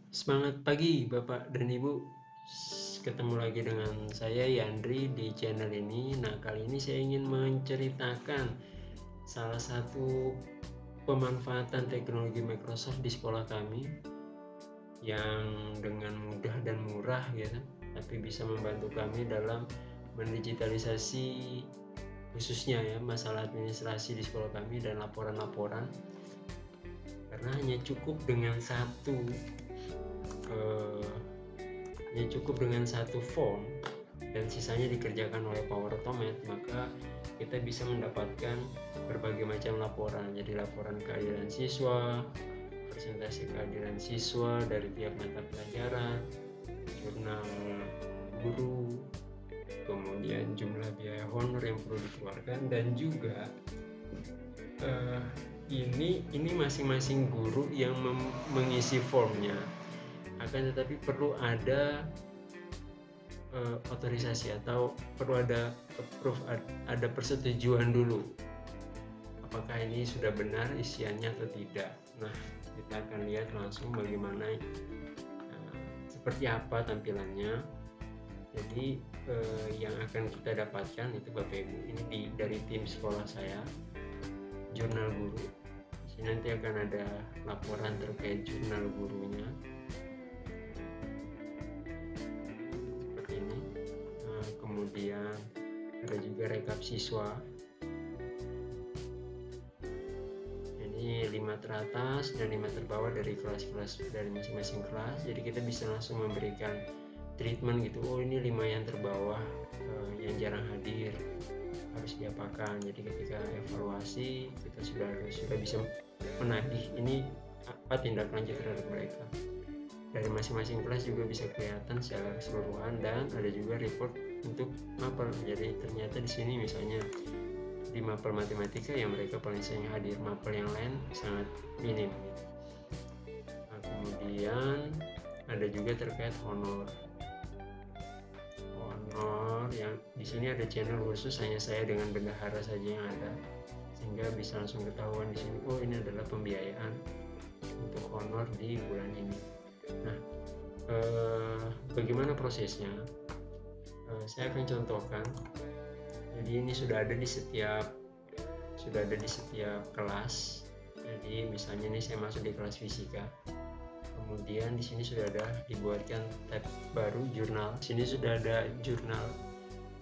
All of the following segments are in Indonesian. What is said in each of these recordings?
Semangat pagi Bapak dan Ibu. Ketemu lagi dengan saya Yandri di channel ini. Nah, kali ini saya ingin menceritakan salah satu pemanfaatan teknologi Microsoft di sekolah kami yang dengan mudah dan murah gitu, tapi bisa membantu kami dalam mendigitalisasi khususnya ya masalah administrasi di sekolah kami dan laporan-laporan, karena hanya cukup dengan satu form dan sisanya dikerjakan oleh Power Automate, maka kita bisa mendapatkan berbagai macam laporan. Jadi laporan kehadiran siswa, presentasi kehadiran siswa dari tiap mata pelajaran, jurnal guru, kemudian jumlah biaya honor yang perlu dikeluarkan, dan juga ini masing-masing guru yang mengisi formnya, akan tetapi perlu ada otorisasi atau perlu ada approve, ada persetujuan dulu apakah ini sudah benar isiannya atau tidak. Nah, kita akan lihat langsung bagaimana seperti apa tampilannya. Jadi yang akan kita dapatkan itu Bapak Ibu, ini dari tim sekolah saya, jurnal guru. Di sini nanti akan ada laporan terkait jurnal gurunya. Kemudian ada juga rekap siswa, ini 5 teratas dan 5 terbawah dari kelas-kelas, dari masing-masing kelas. Jadi kita bisa langsung memberikan treatment gitu, oh ini 5 yang terbawah yang jarang hadir harus diapakan. Jadi ketika evaluasi kita sudah bisa menagih ini apa tindak lanjut terhadap mereka. Dari masing-masing kelas juga bisa kelihatan secara keseluruhan, dan ada juga report untuk mapel. Jadi ternyata di sini misalnya di mapel matematika yang mereka paling sering hadir, mapel yang lain sangat minim. Nah, kemudian ada juga terkait honor yang di sini ada channel khusus hanya saya dengan bendahara saja yang ada, sehingga bisa langsung ketahuan di sini, oh ini adalah pembiayaan untuk honor di bulan ini. Nah, bagaimana prosesnya? Saya akan contohkan. Jadi ini sudah ada di setiap kelas. Jadi misalnya ini saya masuk di kelas fisika. Kemudian di sini sudah ada dibuatkan tab baru jurnal. Di sini sudah ada jurnal.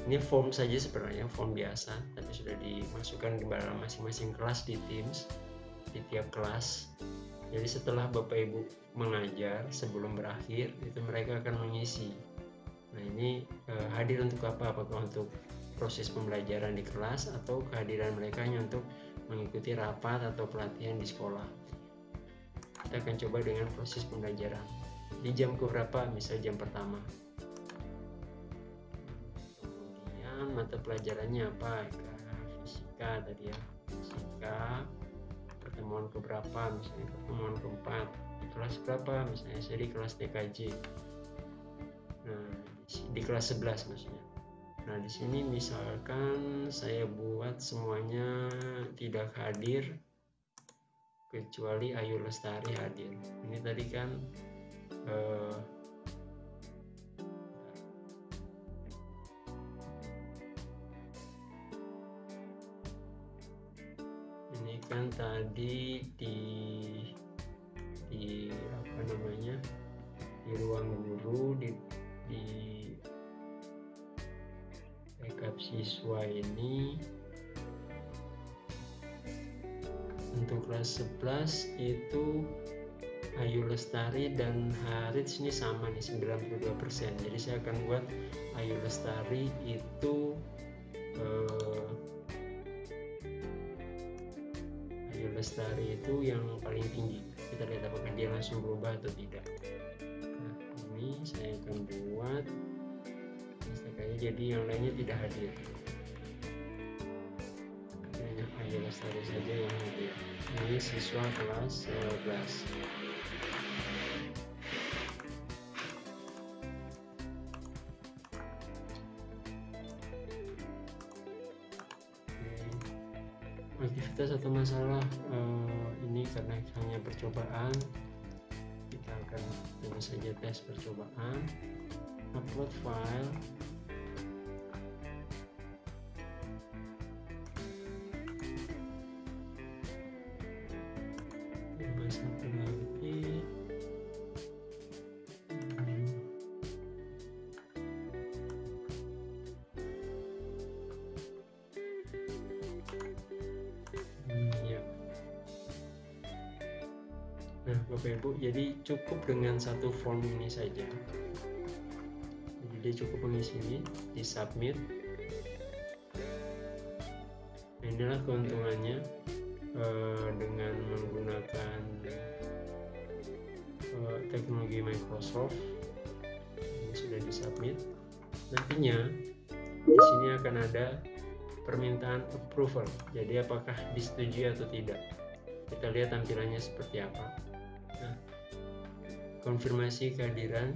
Ini form saja sebenarnya, form biasa, tapi sudah dimasukkan di dalam masing-masing kelas di Teams di tiap kelas. Jadi setelah Bapak Ibu mengajar, sebelum berakhir itu mereka akan mengisi. Nah, ini hadir untuk apa? Apakah untuk proses pembelajaran di kelas atau kehadiran mereka hanya untuk mengikuti rapat atau pelatihan di sekolah. Kita akan coba dengan proses pembelajaran. Di jam keberapa? Misal jam pertama. Kemudian mata pelajarannya apa? Fisika tadi ya. Fisika pertemuan keberapa? Misalnya pertemuan keempat. Di kelas berapa? Misalnya saya di kelas TKJ. Nah, di kelas 11 maksudnya. Nah, di sini misalkan saya buat semuanya tidak hadir kecuali Ayu Lestari hadir. Ini tadi kan ini kan tadi di apa namanya, di ruang guru, di rekap siswa ini untuk kelas 11 itu Ayu Lestari dan Harits ini sama nih, 92%. Jadi saya akan buat Ayu Lestari itu yang paling tinggi. Kita lihat apakah dia langsung berubah atau tidak. Nah, ini saya akan buat jadi yang lainnya tidak hadir, hanya Ayu Lestari saja yang hadir. Ini siswa kelas 11. Aktivitas atau masalah ini karena hanya percobaan, kita akan saja tes percobaan, upload file. Satu lagi. Ya. Nah, Bapak Ibu, jadi cukup dengan satu form ini saja. Jadi dia cukup mengisi ini, di submit. Nah, inilah keuntungannya dengan menggunakan teknologi Microsoft. Ini sudah disubmit. Nantinya di sini akan ada permintaan approval. Jadi apakah disetujui atau tidak. Kita lihat tampilannya seperti apa. Nah, konfirmasi kehadiran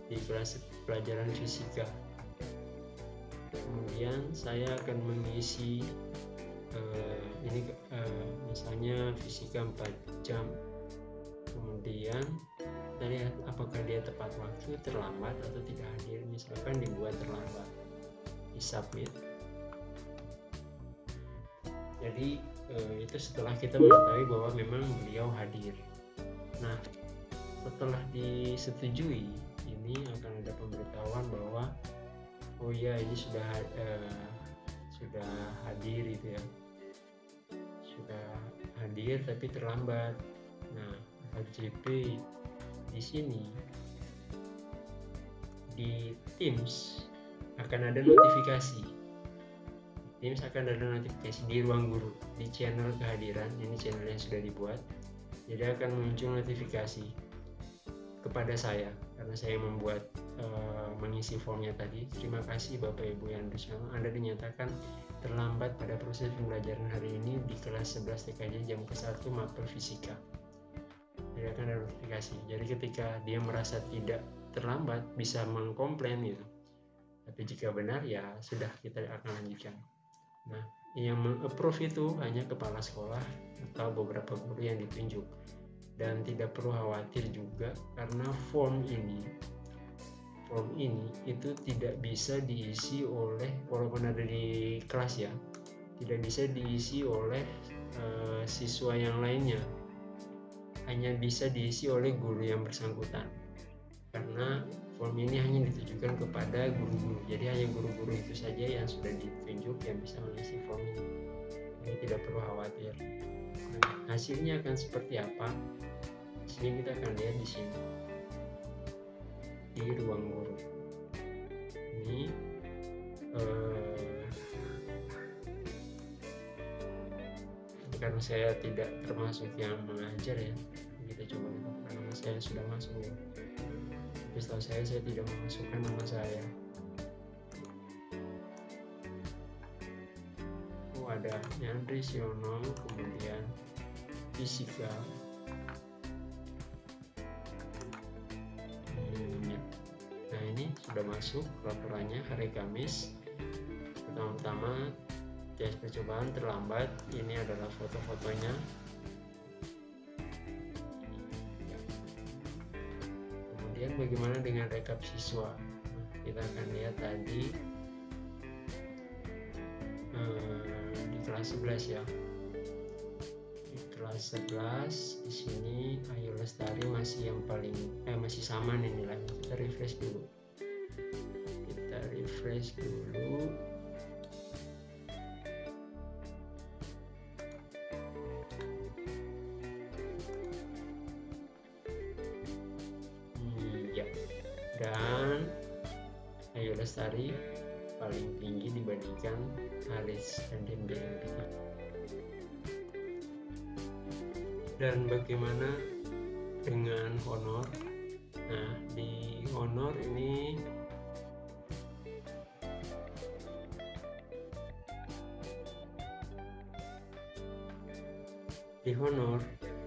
di kelas pelajaran fisika. Kemudian saya akan mengisi ini misalnya fisika 4 jam. Kemudian kita lihat apakah dia tepat waktu, terlambat atau tidak hadir. Misalkan dibuat terlambat, di submit. Jadi itu setelah kita mengetahui bahwa memang beliau hadir. Nah, setelah disetujui, ini akan ada pemberitahuan bahwa oh ya, ini sudah hadir gitu ya, sudah hadir tapi terlambat. Nah, HJP di sini di Teams akan ada notifikasi. Teams akan ada notifikasi di ruang guru, di channel kehadiran. Ini channel yang sudah dibuat, jadi akan muncul notifikasi kepada saya karena saya membuat mengisi formnya tadi. Terima kasih Bapak Ibu yang Rusano, Anda dinyatakan terlambat pada proses pembelajaran hari ini di kelas 11 TKJ jam ke-1 mapel fisika. Jadi akan ada notifikasi. Jadi ketika dia merasa tidak terlambat, bisa mengkomplain gitu. Tapi jika benar, ya sudah, kita akan lanjutkan. Nah, yang meng-approve itu hanya kepala sekolah atau beberapa guru yang ditunjuk. Dan tidak perlu khawatir juga karena form ini itu tidak bisa diisi oleh, walaupun ada di kelas ya, tidak bisa diisi oleh siswa yang lainnya, hanya bisa diisi oleh guru yang bersangkutan, karena form ini hanya ditujukan kepada guru-guru. Jadi hanya guru-guru itu saja yang sudah ditunjuk yang bisa mengisi form ini. Jadi tidak perlu khawatir. Nah, hasilnya akan seperti apa? Hasilnya kita akan lihat di sini, di ruang guru. Ini karena saya tidak termasuk yang mengajar ya, kita coba karena saya sudah masuk ya. Tapi setahu saya tidak memasukkan nama saya. Oh, ada Yandri Siono, kemudian fisika. Nah, ini sudah masuk laporannya hari Kamis. Pertama-tama tes percobaan terlambat. Ini adalah foto-fotonya. Kemudian bagaimana dengan rekap siswa? Nah, kita akan lihat tadi di kelas 11 ya. Di kelas 11 di sini Ayu Lestari masih yang paling masih sama nih nilainya. Kita refresh dulu. Dan Ayu Lestari paling tinggi dibandingkan Haris dan Dembe. Dan bagaimana dengan honor? Nah, di honor ini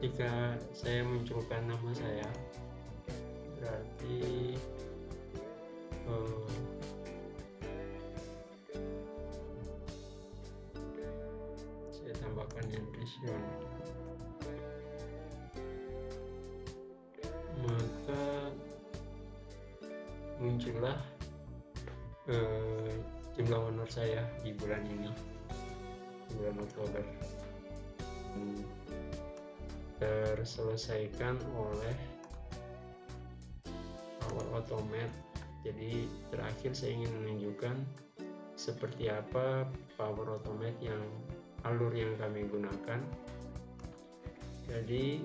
jika saya munculkan nama saya, berarti saya tambahkan Yandri, maka inilah jumlah honor saya di bulan ini, bulan Oktober, terselesaikan oleh Power Automate. Jadi terakhir saya ingin menunjukkan seperti apa Power Automate yang alur yang kami gunakan. Jadi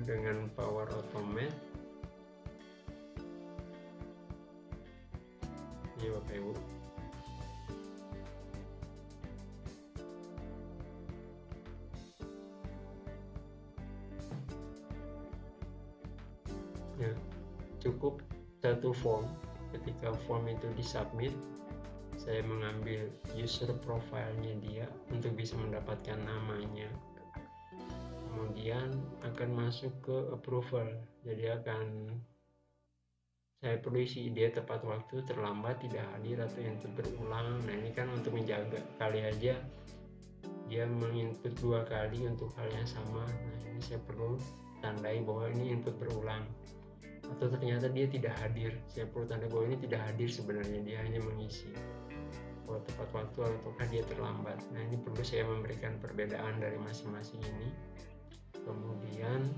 dengan Power Automate, ya Bapak Ibu, ya cukup satu form. Ketika form itu disubmit, saya mengambil user profile-nya dia untuk bisa mendapatkan namanya, kemudian akan masuk ke approval. Jadi saya perlu isi dia tepat waktu, terlambat, tidak hadir, atau input berulang. Nah ini kan untuk menjaga, kali aja dia menginput 2 kali untuk hal yang sama. Nah ini saya perlu tandai bahwa ini input berulang, atau ternyata dia tidak hadir, saya perlu tanda bahwa ini tidak hadir, sebenarnya dia hanya mengisi bahwa tepat waktu ataukah dia terlambat. Nah ini perlu saya memberikan perbedaan dari masing-masing ini. Kemudian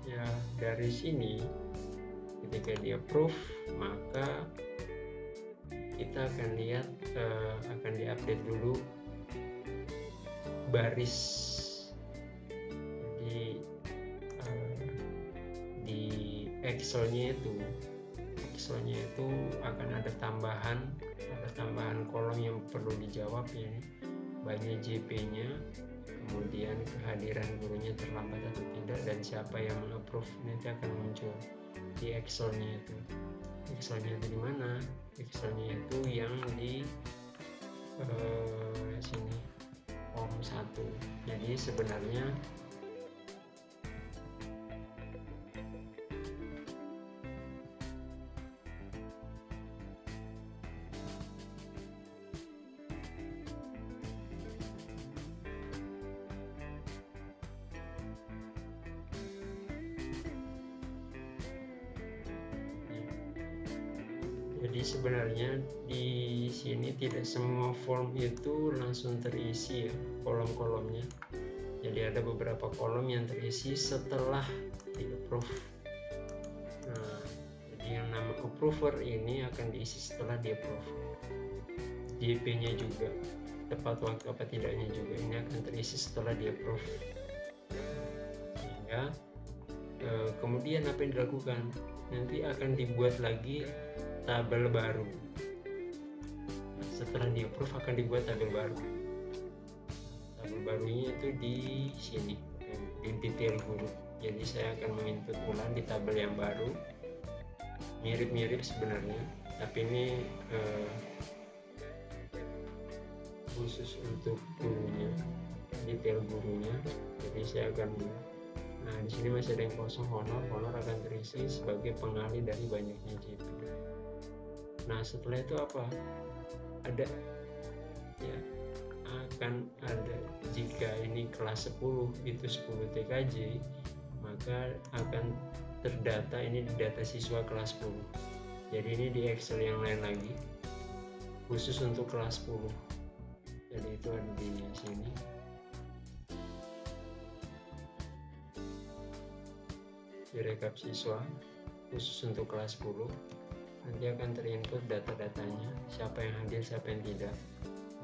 ya dari sini ketika dia approve, maka kita akan lihat akan diupdate dulu baris. Jadi di Excelnya itu akan ada tambahan kolom yang perlu dijawab, ya, banyak JP-nya, kemudian kehadiran gurunya terlambat atau tidak, dan siapa yang meng-approve nanti akan muncul di Excelnya itu. Excelnya itu di mana? Excelnya itu yang di sini, form 1. Jadi sebenarnya di sini tidak semua form itu langsung terisi, ya, kolom-kolomnya. Jadi ada beberapa kolom yang terisi setelah di approve. Nah, jadi yang nama approver ini akan diisi setelah di approve. JP-nya juga, tepat waktu apa tidaknya juga, ini akan terisi setelah di approve. Sehingga kemudian apa yang dilakukan? Nanti akan dibuat lagi tabel baru. Setelah di approve akan dibuat tabel baru. Tabel barunya itu di sini, di detail guru. Jadi saya akan menginput ulang di tabel yang baru. Mirip-mirip sebenarnya, tapi ini khusus untuk gurunya, detail gurunya. Jadi saya akan, nah di sini masih ada yang kosong, honor akan terisi sebagai pengalih dari banyaknya JP. Nah setelah itu apa? Ada, ya, akan ada, jika ini kelas 10 itu 10 TKJ, maka akan terdata ini di data siswa kelas 10. Jadi ini di Excel yang lain lagi khusus untuk kelas 10. Jadi itu ada di sini. Di rekap siswa khusus untuk kelas 10. Nanti akan terinput data-datanya, siapa yang hadir, siapa yang tidak,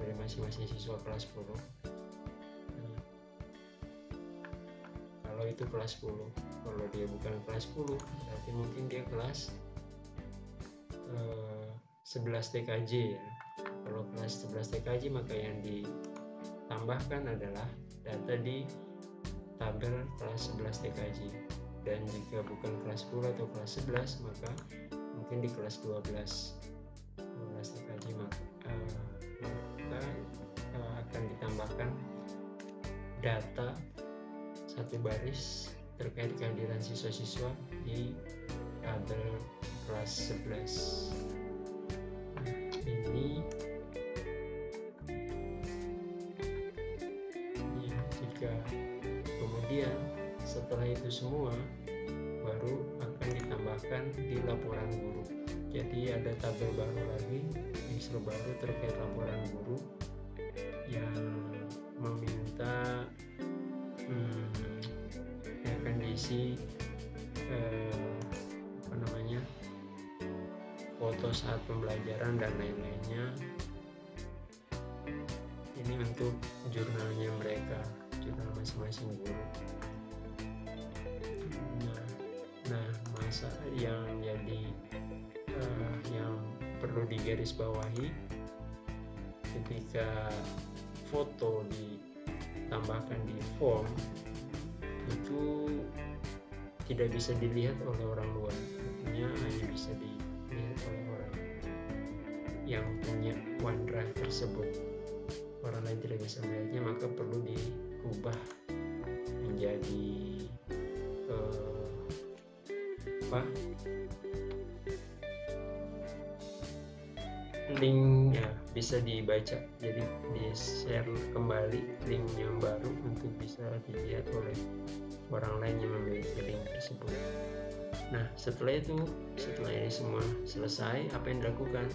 dari masing-masing siswa kelas 10. Nah, kalau itu kelas 10, kalau dia bukan kelas 10, berarti mungkin dia kelas 11 TKJ, ya. Kalau kelas 11 TKJ, maka yang ditambahkan adalah data di tabel kelas 11 TKJ. Dan jika bukan kelas 10 atau kelas 11, maka mungkin di kelas 12 TKJ, maka akan ditambahkan data satu baris terkait kehadiran siswa-siswa di tabel kelas 11. Nah, ini ya, jika kemudian setelah itu semua baru akan akan ditambahkan di laporan guru. Jadi ada tabel baru lagi, Excel baru terkait laporan guru yang meminta yang akan diisi foto saat pembelajaran dan lain-lainnya. Ini untuk jurnalnya mereka, jurnal masing-masing guru. Nah, masa yang jadi yang perlu digarisbawahi ketika foto ditambahkan di form itu tidak bisa dilihat oleh orang luar, artinya hanya bisa dilihat oleh orang yang punya OneDrive tersebut. Orang lain tidak bisa melihatnya, maka perlu diubah menjadi link ya, bisa dibaca, jadi di share kembali link yang baru untuk bisa dilihat oleh orang lain yang memiliki link tersebut. Nah, setelah ini semua selesai, apa yang dilakukan?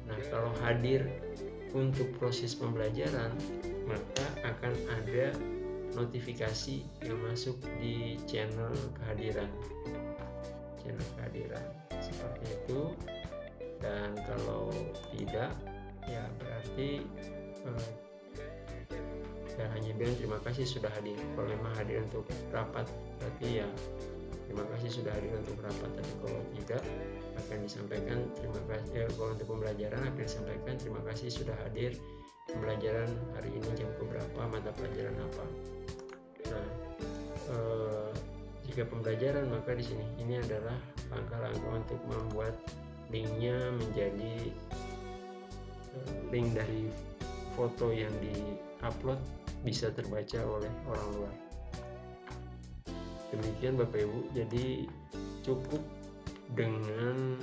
Nah, kalau hadir untuk proses pembelajaran, maka akan ada notifikasi yang masuk di channel kehadiran seperti itu. Dan kalau tidak, ya berarti ya hanya bilang terima kasih sudah hadir. Kalau memang hadir untuk rapat, berarti ya terima kasih sudah hadir untuk rapat. Tapi kalau tidak, akan disampaikan terima kasih. Kalau untuk pembelajaran akan disampaikan terima kasih sudah hadir pembelajaran hari ini jam berapa, mata pelajaran apa. Nah, jika pembelajaran, maka di sini ini adalah langkah-langkah untuk membuat linknya menjadi link dari foto yang di-upload bisa terbaca oleh orang luar. Demikian Bapak Ibu, jadi cukup dengan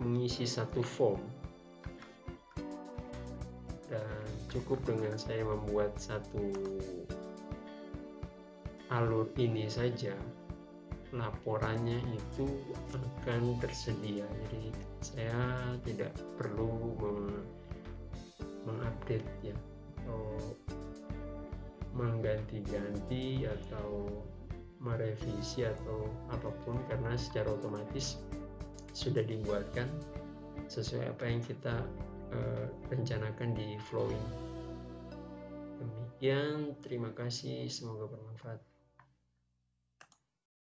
mengisi satu form dan cukup dengan saya membuat satu alur ini saja, laporannya itu akan tersedia. Jadi saya tidak perlu mengupdate ya, atau mengganti-ganti atau merevisi atau apapun, karena secara otomatis sudah dibuatkan sesuai apa yang kita rencanakan di Flowing. Demikian, terima kasih, semoga bermanfaat.